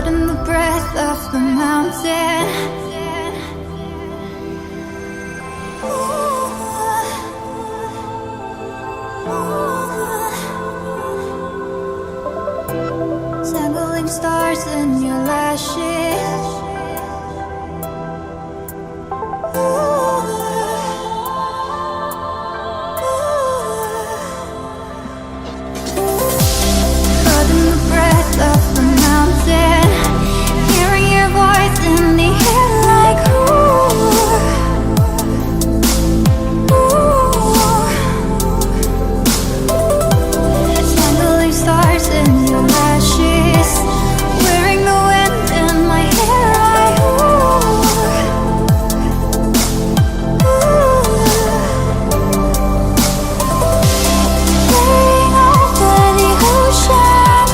caught in the breath of the mountain. Tangling stars in your lashes. Caught in the breath of the mountain, hearing your voice in the air like tangling stars in your lashes, wearing the wind in my hair like laying over the ocean,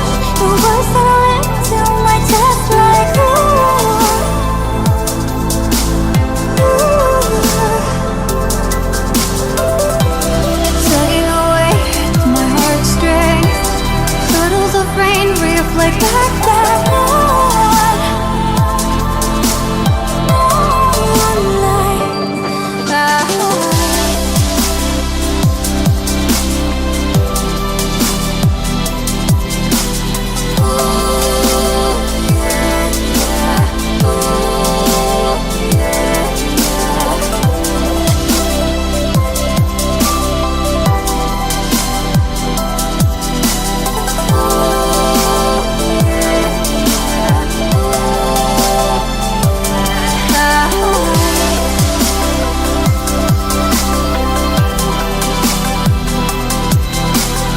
your voice settling to my chest like tugging away at my heartstrings. Puddles of rain reflect back that moonlight.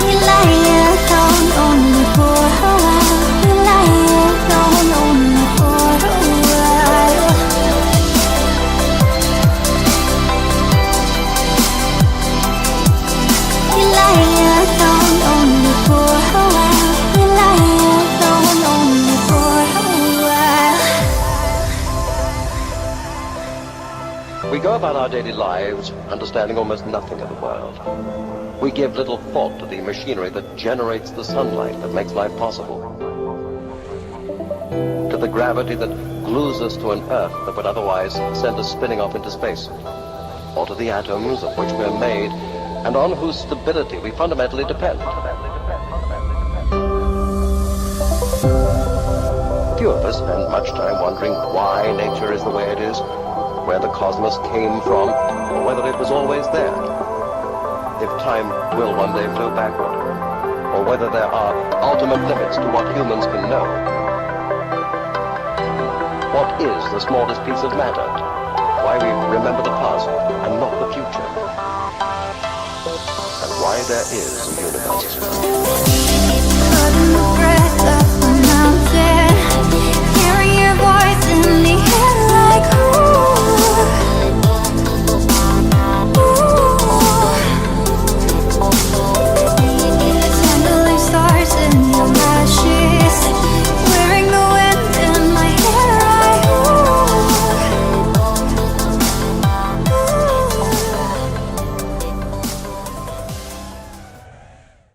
We lie alone only for a while. We lie alone only for a while. We lie alone only for a while. We lie alone only for a while. We go about our daily lives understanding almost nothing of the world. We give little thought to the machinery that generates the sunlight that makes life possible, to the gravity that glues us to an Earth that would otherwise send us spinning off into space, or to the atoms of which we're made and on whose stability we fundamentally depend. Few of us spend much time wondering why nature is the way it is, where the cosmos came from, or whether it was always there. If time will one day flow backward, or whether there are ultimate limits to what humans can know. What is the smallest piece of matter? Why we remember the past and not the future? And why there is a universe. Caught in the breath